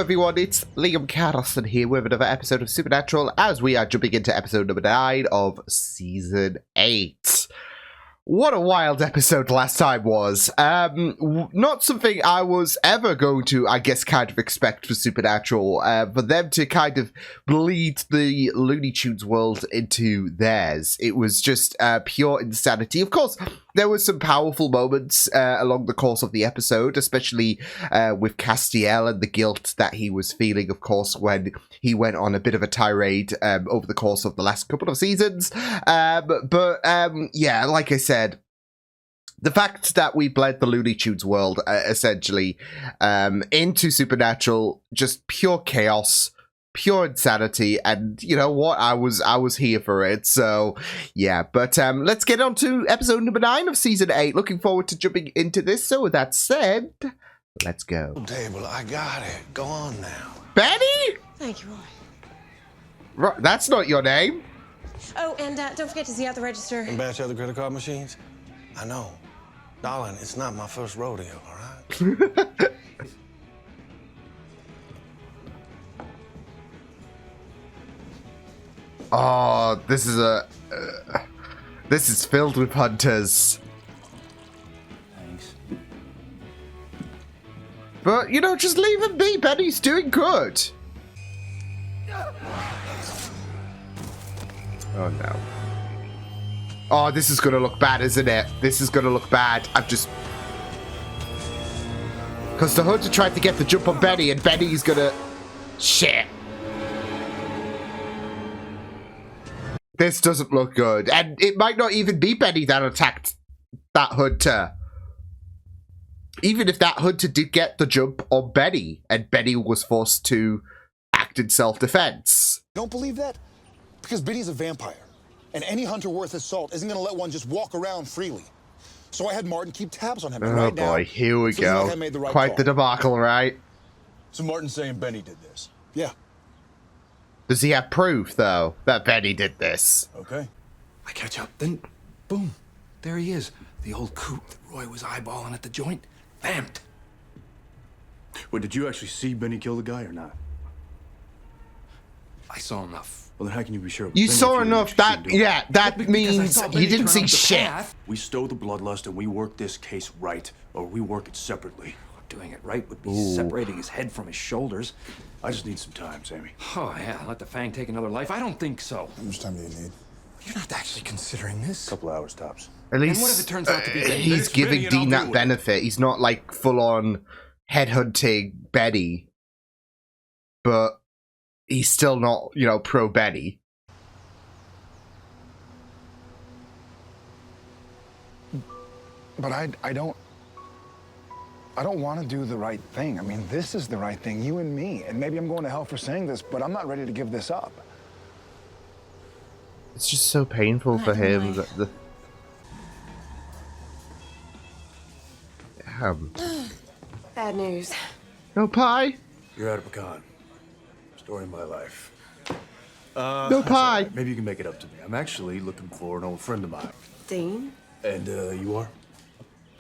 everyone, it's Liam Carlson here with another episode of Supernatural as we are jumping into episode number 9 of Season 8. What a wild episode last time was. Not something I was ever going to, I guess, kind of expect for Supernatural. For them to kind of bleed the Looney Tunes world into theirs. It was just pure insanity. Of course, there were some powerful moments along the course of the episode, especially with Castiel and the guilt that he was feeling, of course, when he went on a bit of a tirade over the course of the last couple of seasons. Yeah, like I said, the fact that we bled the Looney Tunes world essentially into Supernatural, just pure chaos, pure insanity, and you know what? I was here for it. So yeah, but let's get on to episode number 9 of season 8. Looking forward to jumping into this. So with that said, let's go. Table, I got it. Go on now. Betty? Thank you, Roy. That's not your name. Oh, and don't forget to see out the register. And batch other credit card machines? I know. Darling, it's not my first rodeo, all right? Oh, this is filled with hunters. Thanks. But, you know, just leave him be. Benny's doing good. Oh, no. Oh, this is going to look bad, isn't it? This is going to look bad. I've just... Because the hunter tried to get the jump on Benny, and Benny's going to... Shit. This doesn't look good. And it might not even be Benny that attacked that hunter. Even if that hunter did get the jump on Benny, and Benny was forced to act in self-defense. Don't believe that? Because Benny's a vampire. And any hunter worth his salt isn't going to let one just walk around freely. So I had Martin keep tabs on him. And Oh right boy, now, here we feeling go. like I made the right Quite call. the debacle, right? So Martin's saying Benny did this. Yeah. Does he have proof, though, that Benny did this? Okay. I catch up, then boom, there he is. The old coot that Roy was eyeballing at the joint, vamped. Wait, did you actually see Benny kill the guy or not? I saw enough. Well, then how can you be sure? You Benny if saw didn't enough, actually that, see him do it? yeah, that Because I means saw he Benny didn't turn see up the shit. path. We stow the bloodlust and we work this case right, or we work it separately. Doing it right would be Ooh. separating his head from his shoulders. I just need some time, Sammy. Oh yeah, let the Fang take another life? I don't think so. How much time do you need? You're not actually considering this. A couple hours tops. At least what if it turns out to be Benny? he's It's giving Benny and I'll Dean deal that with it. benefit. He's not like full-on headhunting Benny, but he's still not, you know, pro Benny. But I don't want to do the right thing. I mean, this is the right thing, you and me. And maybe I'm going to hell for saying this, but I'm not ready to give this up. It's just so painful for him that the... Bad news. No pie? You're out of pecan. Story of my life. No pie? Maybe you can make it up to me. I'm actually looking for an old friend of mine. Dean? And you are?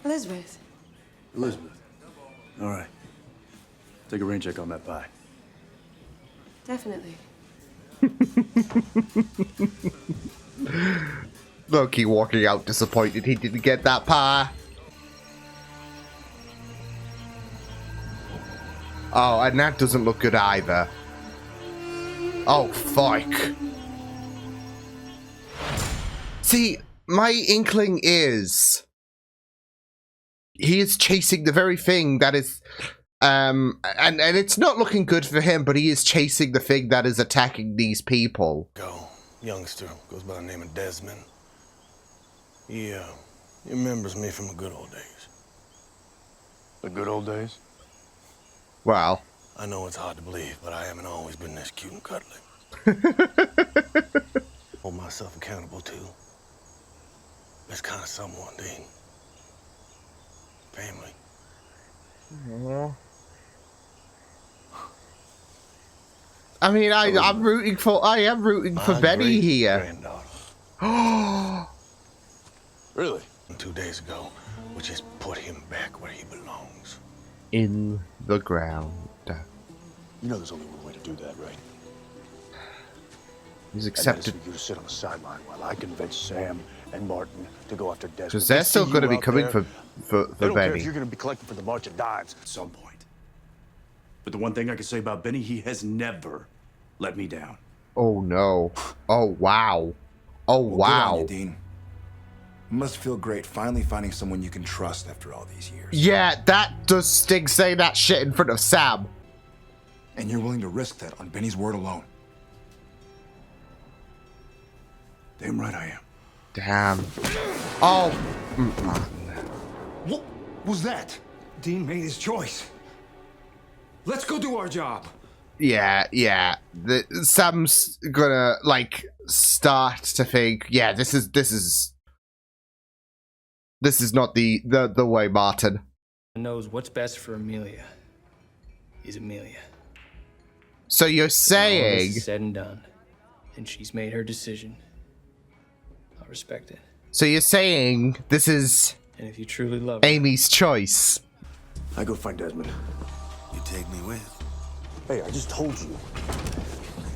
Elizabeth. Elizabeth. All right. Take a rain check on that pie. Definitely. Loki walking out disappointed he didn't get that pie. Oh, and that doesn't look good either. Oh, fuck. See, my inkling is... he is chasing the very thing that is... and it's not looking good for him, but he is chasing the thing that is attacking these people. Go. Youngster goes by the name of Desmond. He remembers me from the good old days. The good old days? Well... I know it's hard to believe, but I haven't always been this cute and cuddly. Hold myself accountable to. This kind of someone, Dean. Family. Aww. I mean, I am rooting for Benny here. Granddaughter. Really? 2 days ago, which has put him back where he belongs. In the ground. You know there's only one way to do that, right? He's And that is accepted. for you to sit on the sideline while I convince Sam and Martin to go after Desmond. Because they're still going to be coming for They don't care if Benny. you're going to be collecting for the March of Dimes. At some point. But the one thing I can say about Benny, he has never let me down. Oh no. Oh wow. Oh Well, good on wow. you, Dean. It must feel great finally finding someone you can trust after all these years. Yeah, that does sting saying that shit in front of Sam. And you're willing to risk that on Benny's word alone. Damn right I am. Damn. Oh. What was that? Dean made his choice. Let's go do our job. Yeah. Sam's gonna like start to think, yeah, this is not the way, Martin. Knows what's best for Amelia is Amelia. So you're All this saying is said and done, and she's made her decision. I'll respect it. this is And if you truly love her, Amy's choice. I go find Desmond. You take me with. Hey, I just told you.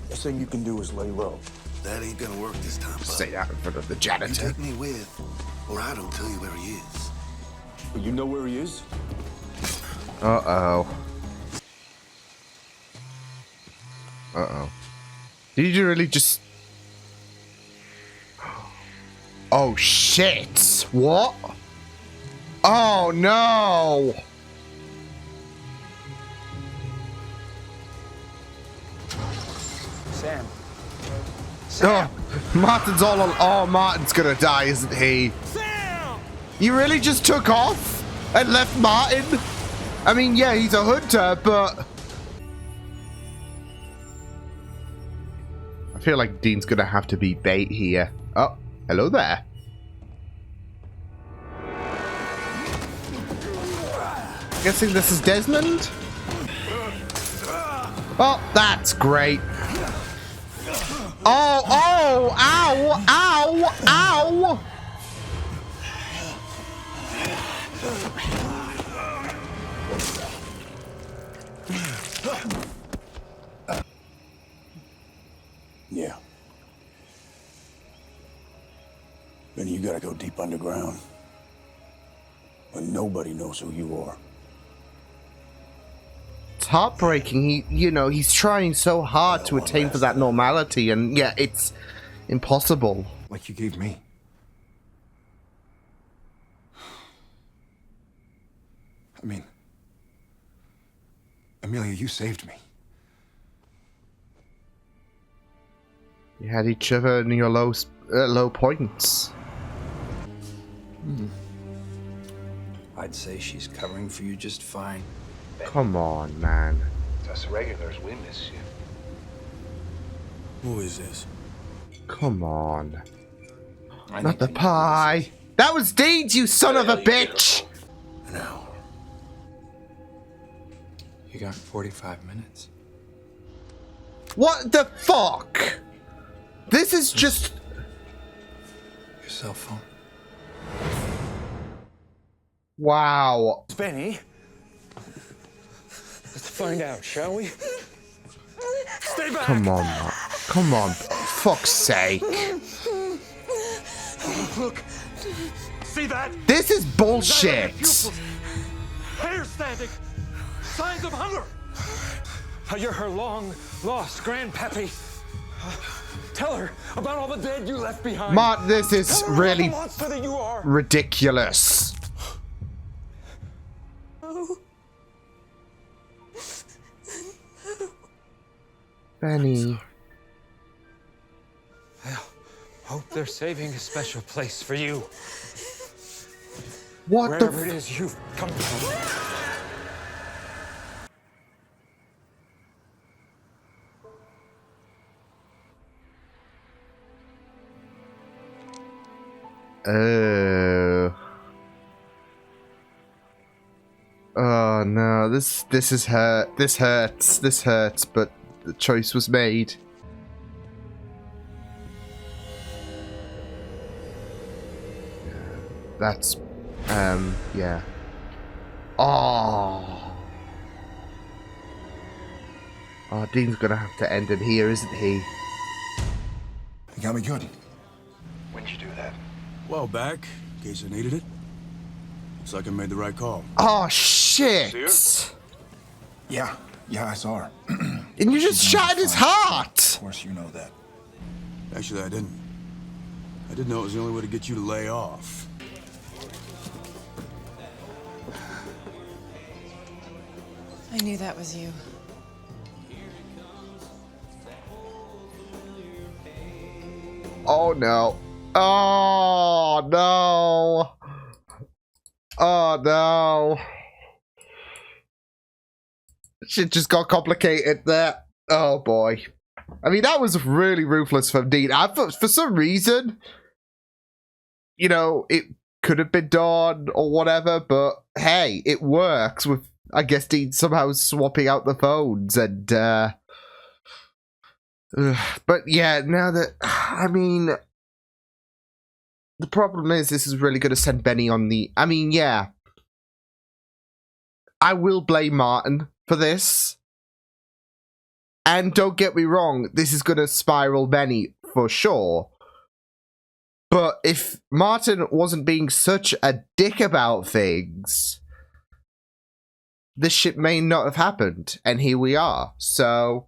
Best thing you can do is lay low. That ain't gonna work this time, bud. Say that in front of the You janitor. take me with, or I don't tell you where he is. You know where he is? Uh-oh. Did you really just... Oh, shit! What? Oh, no! Sam. Oh, Martin's all on... Oh, Martin's gonna die, isn't he? Sam! You really just took off and left Martin? I mean, yeah, he's a hunter, but... I feel like Dean's gonna have to be bait here. Oh, hello there. Guessing this is Desmond? Oh, that's great. Oh, oh, ow, ow, ow! Yeah. Benny, you gotta go deep underground. When nobody knows who you are. It's heartbreaking. He's trying so hard to attain for that normality, and yeah, it's impossible. Like you gave me. I mean, Amelia, you saved me. You had each other in your low points. I'd say she's covering for you just fine. Come on, man. Us regulars, we miss you. Who is this? Come on. I Not think the I know pie. That was Deeds, you son of a bitch! No. You got 45 minutes. What the fuck? This is just... Your cell phone. Wow. Benny. Let's find out, shall we? Stay back! Come on, Mark. Come on. For fuck's sake. Look! See that? This is bullshit. Hair standing! Signs of hunger! You're her long-lost grandpappy. Tell her about all the dead you left behind. Mark, this is Tell her really about the monster that you are. ridiculous. Benny. Hope they're saving a special place for you. What the Wherever it is you've come from. Oh. Oh no, this is hurt. This hurts, but the choice was made. That's yeah. Oh. Oh, Dean's gonna have to end him here, isn't he? You got me good. When'd you do that? Well, back, in case I needed it. Looks like I made the right call. Oh, shit! Yeah, I saw her. And you just shattered his heart! Of course you know that. Actually, I didn't. I didn't know it was the only way to get you to lay off. I knew that was you. Oh no. Oh no. Oh no. Shit just got complicated there. Oh boy. I mean, that was really ruthless from Dean. I thought for some reason, you know, it could have been done or whatever, but hey, it works with, I guess, Dean somehow swapping out the phones and, but yeah, now that, I mean, the problem is this is really going to send Benny on the, I mean, yeah, I will blame Martin for this. And don't get me wrong, this is going to spiral Benny for sure. But if Martin wasn't being such a dick about things, this shit may not have happened. And here we are. So,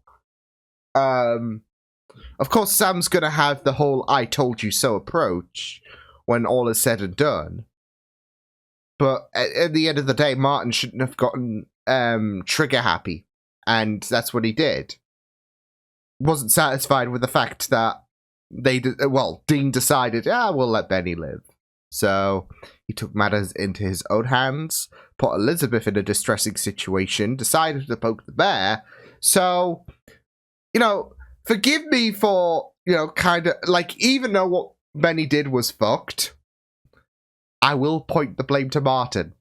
of course, Sam's going to have the whole I told you so approach when all is said and done. But at the end of the day, Martin shouldn't have gotten trigger happy. And that's what he did. Wasn't satisfied with the fact that Dean decided, we'll let Benny live. So he took matters into his own hands, put Elizabeth in a distressing situation, decided to poke the bear. So, you know, forgive me for, you know, kind of, like, even though what Benny did was fucked, I will point the blame to Martin.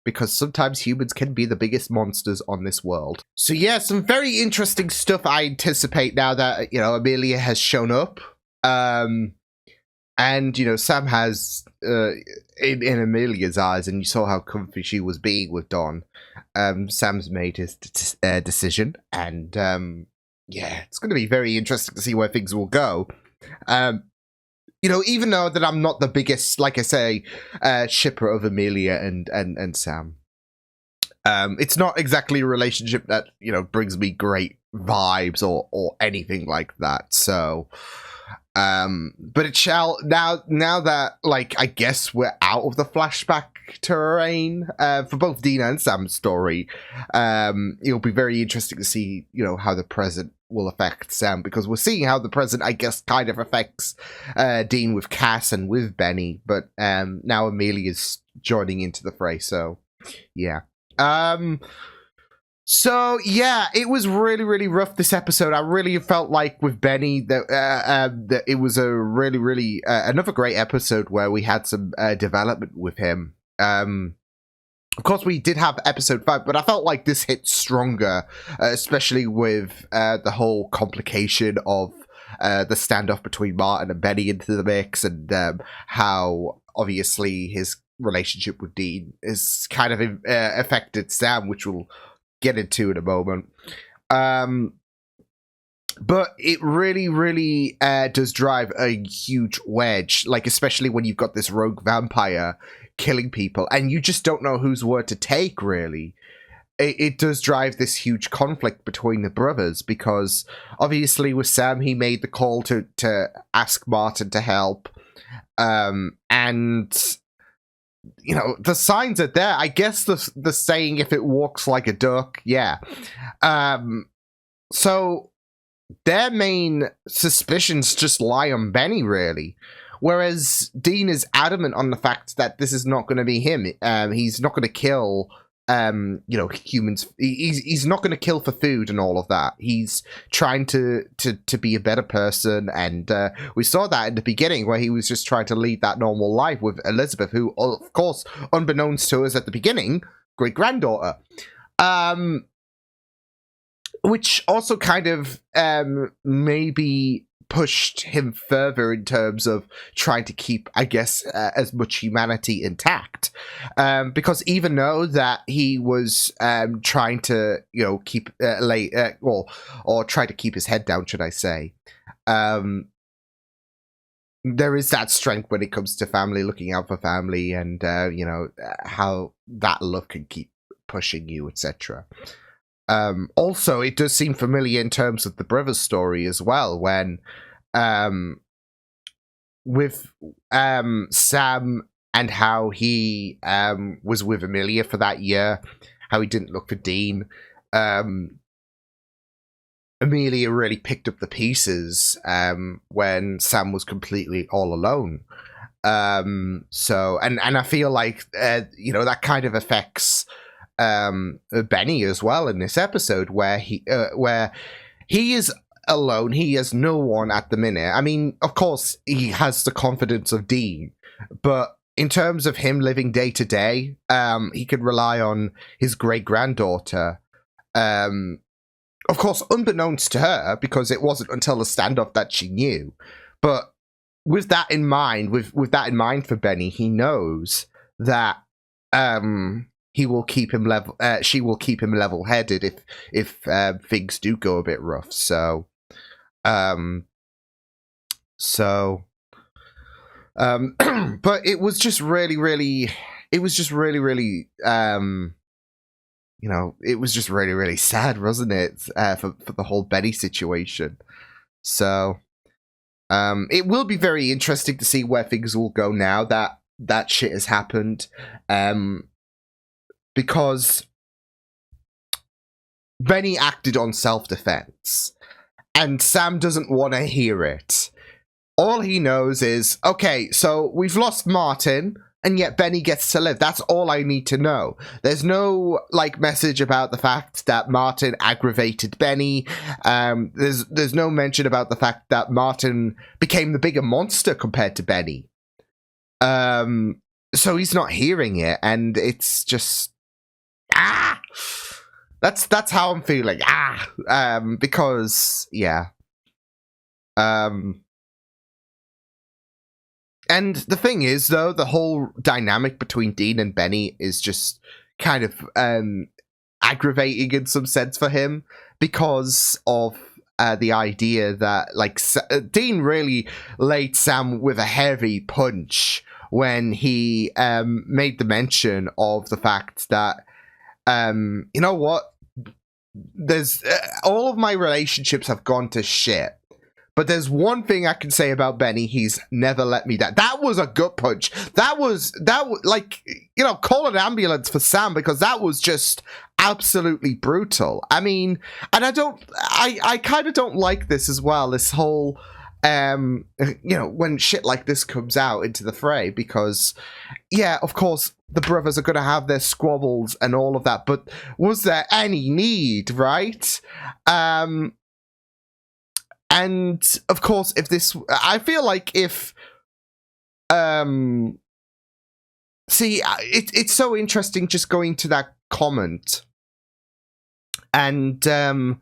Because sometimes humans can be the biggest monsters on this world. So yeah, some very interesting stuff I anticipate now that, you know, Amelia has shown up. And, you know, Sam has, in Amelia's eyes, and you saw how comfy she was being with Don, Sam's made his decision. And, yeah, it's going to be very interesting to see where things will go. You know, even though that I'm not the biggest, like I say, shipper of Amelia and Sam. It's not exactly a relationship that, you know, brings me great vibes or anything like that. So, but it shall, now that, like, I guess we're out of the flashback terrain, for both Dina and Sam's story, it'll be very interesting to see, you know, how the present will affect Sam, because we're seeing how the present, I guess, kind of affects Dean with Cass and with Benny, but now Amelia's joining into the fray, so yeah. So yeah, it was really, really rough this episode. I really felt like with Benny that it was a really, really another great episode where we had some development with him. Of course, we did have episode 5, but I felt like this hit stronger, especially with the whole complication of the standoff between Martin and Benny into the mix, and how obviously his relationship with Dean is kind of affected Sam, which we'll get into in a moment. But it really, really does drive a huge wedge, like especially when you've got this rogue vampire killing people, and you just don't know whose word to take, really. It does drive this huge conflict between the brothers, because obviously with Sam, he made the call to ask Martin to help. And, you know, the signs are there. I guess the saying, if it walks like a duck, yeah. So their main suspicions just lie on Benny, really. Whereas Dean is adamant on the fact that this is not going to be him. He's not going to kill, you know, humans. He's not going to kill for food and all of that. He's trying to be a better person. And we saw that in the beginning, where he was just trying to lead that normal life with Elizabeth, who, of course, unbeknownst to us at the beginning, great-granddaughter. Which also kind of maybe pushed him further in terms of trying to keep, I guess, as much humanity intact. Because even though that he was trying to, keep or try to keep his head down, should I say, there is that strength when it comes to family, looking out for family, and how that love can keep pushing you, etc. Also, it does seem familiar in terms of the brother's story as well, when with Sam and how he was with Amelia for that year, how he didn't look for Dean. Amelia really picked up the pieces when Sam was completely all alone. So I feel like that kind of affects Benny as well in this episode, where he is alone. He has no one at the minute. I mean, of course, he has the confidence of Dean, but in terms of him living day to day, he could rely on his great granddaughter. Of course, unbeknownst to her, because it wasn't until the standoff that she knew. But with that in mind, with that in mind for Benny, he knows that he will keep him level. She will keep him level-headed if things do go a bit rough. So, but it was just really, really. It was just really, really. It was just really, really sad, wasn't it, for the whole Benny situation. So, it will be very interesting to see where things will go now that shit has happened. Because Benny acted on self-defense, and Sam doesn't want to hear it. All he knows is, okay, so we've lost Martin, and yet Benny gets to live. That's all I need to know. There's no message about the fact that Martin aggravated Benny. There's no mention about the fact that Martin became the bigger monster compared to Benny. So he's not hearing it, and it's just that's how I'm feeling. Because And the thing is, though, the whole dynamic between Dean and Benny is just kind of aggravating in some sense for him, because of the idea that Dean really laid Sam with a heavy punch when he made the mention of the fact that you know what, there's all of my relationships have gone to shit. But there's one thing I can say about Benny: he's never let me down. That was a gut punch. That was call an ambulance for Sam, because that was just absolutely brutal. I mean, and I kind of don't like this as well. This whole, when shit like this comes out into the fray, because, yeah, of course, the brothers are going to have their squabbles and all of that. But was there any need, right? And of course, I feel like if, it's so interesting just going to that comment. And, I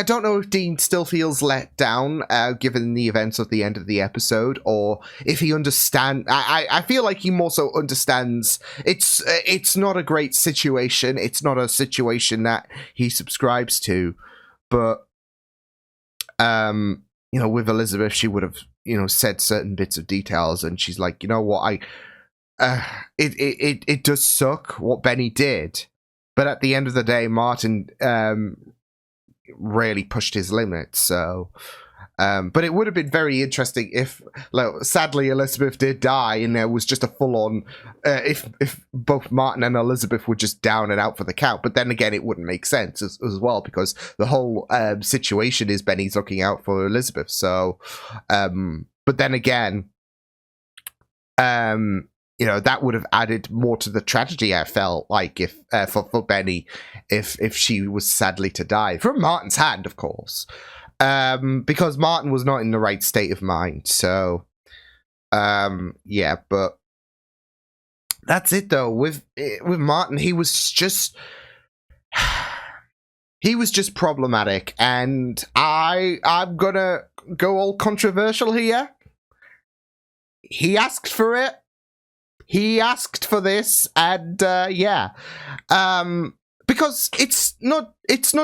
don't know if Dean still feels let down, given the events of the end of the episode, or if he understands. I feel like he more so understands it's not a great situation. It's not a situation that he subscribes to, but, with Elizabeth, she would have, said certain bits of details, and she's like, you know what, it does suck what Benny did, but at the end of the day, Martin really pushed his limits. So, but it would have been very interesting if, sadly, Elizabeth did die, and there was just a full-on, if both Martin and Elizabeth were just down and out for the count. But then again, it wouldn't make sense as well, because the whole situation is Benny's looking out for Elizabeth. So, but then again, that would have added more to the tragedy. I felt like if for Benny, if she was sadly to die from Martin's hand, of course. Because Martin was not in the right state of mind. So, yeah, but that's it though. With Martin, he was he was just problematic, and I'm gonna go all controversial here. He asked for it. He asked for this, and because it's not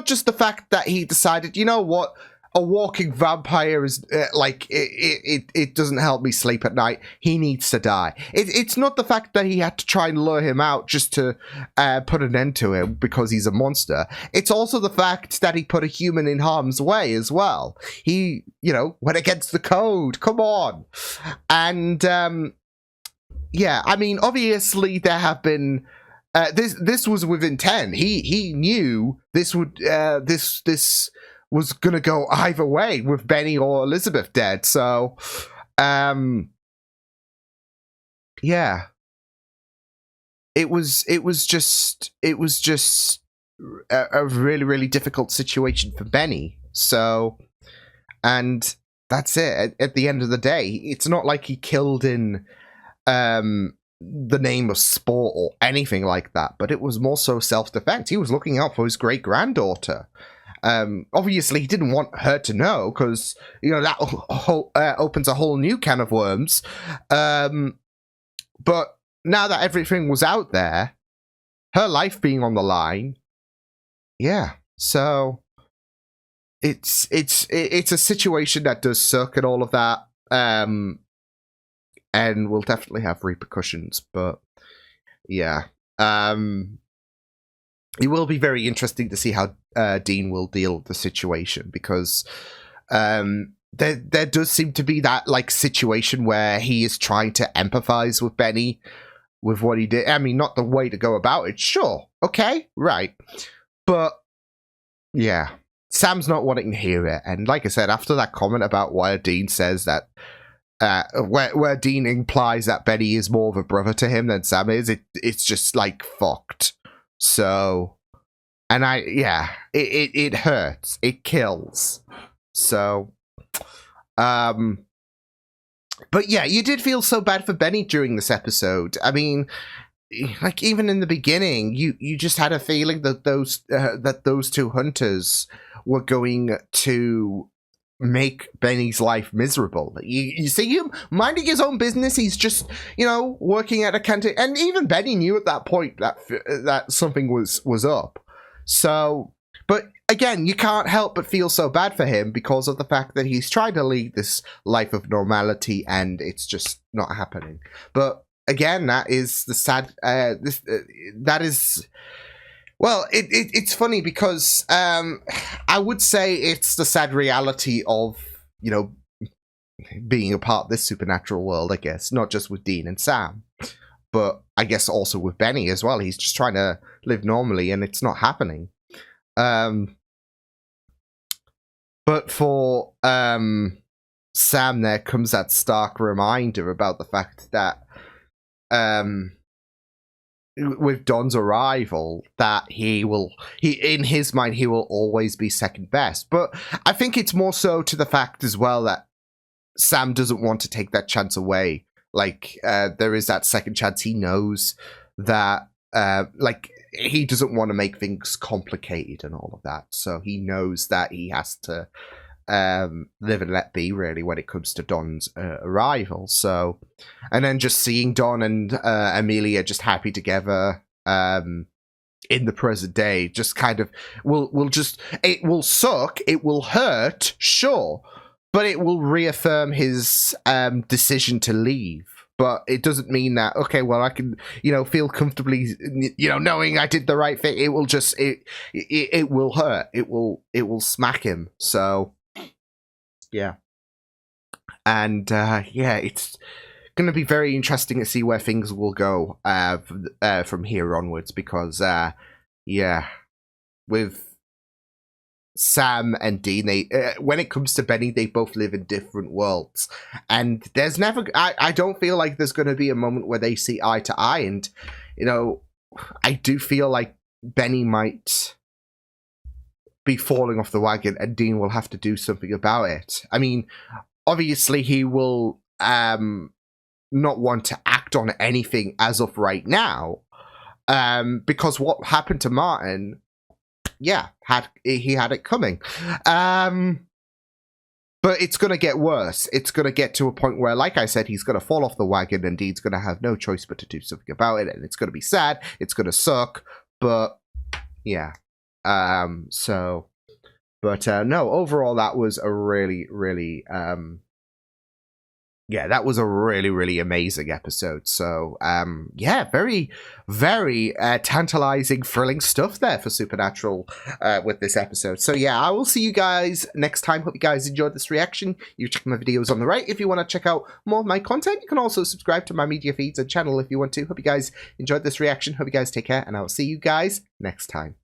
just the fact that he decided, you know what, a walking vampire is it doesn't help me sleep at night. He needs to die. It's not the fact that he had to try and lure him out just to put an end to him because he's a monster. It's also the fact that he put a human in harm's way as well. He, went against the code. Come on. And yeah, I mean, obviously there have been. This was with intent. He knew this would this was gonna go either way with Benny or Elizabeth dead. So, yeah, it was just a really, really difficult situation for Benny. So, and that's it. At the end of the day, it's not like he killed in the name of sport or anything like that, but it was more so self-defense. He was looking out for his great-granddaughter. Obviously, he didn't want her to know because, that opens a whole new can of worms. But now that everything was out there, her life being on the line, yeah. So it's a situation that does suck and all of that. And will definitely have repercussions, but yeah. It will be very interesting to see how Dean will deal with the situation, because there does seem to be that situation where he is trying to empathize with Benny with what he did. I mean, not the way to go about it. Sure, okay, right, but yeah, Sam's not wanting to hear it. And like I said, after that comment about why Dean says that. Where Dean implies that Benny is more of a brother to him than Sam is, it's just fucked. So, and it hurts, it kills. So, but yeah, you did feel so bad for Benny during this episode. I mean, even in the beginning, you just had a feeling that those two hunters were going to make Benny's life miserable. You see him minding his own business. He's just, working at a canteen. And even Benny knew at that point that something was up. So, but again, you can't help but feel so bad for him because of the fact that he's trying to lead this life of normality and it's just not happening. But again, that is the sad, that is... Well, it's funny because I would say it's the sad reality of, being a part of this supernatural world, I guess. Not just with Dean and Sam, but I guess also with Benny as well. He's just trying to live normally and it's not happening. But for Sam, there comes that stark reminder about the fact that... with Don's arrival, that he in his mind he will always be second best. But I think it's more so to the fact as well that Sam doesn't want to take that chance away. There is that second chance. He knows that he doesn't want to make things complicated and all of that. So he knows that he has to live and let be, really, when it comes to Don's arrival. So, and then just seeing Don and Amelia just happy together in the present day, just kind of it will suck, it will hurt, sure, but it will reaffirm his decision to leave. But it doesn't mean that, okay, well, I can, feel comfortably, knowing I did the right thing. It will just, it will hurt. It will smack him. So, yeah. And, it's going to be very interesting to see where things will go from here onwards. Because, with Sam and Dean, when it comes to Benny, they both live in different worlds, and there's never, I don't feel like there's going to be a moment where they see eye to eye. And I do feel like Benny might be falling off the wagon and Dean will have to do something about it. I mean, obviously he will not want to act on anything as of right now, because what happened to Martin yeah, he had it coming. But it's going to get worse. It's going to get to a point where, like I said, he's going to fall off the wagon and Dean's going to have no choice but to do something about it. And it's going to be sad. It's going to suck. But, yeah. No, overall, that was a really, really, that was a really, really amazing episode. So, yeah, very, very tantalizing, thrilling stuff there for Supernatural with this episode. So, yeah, I will see you guys next time. Hope you guys enjoyed this reaction. You check my videos on the right if you want to check out more of my content. You can also subscribe to my media feeds and channel if you want to. Hope you guys enjoyed this reaction. Hope you guys take care, and I will see you guys next time.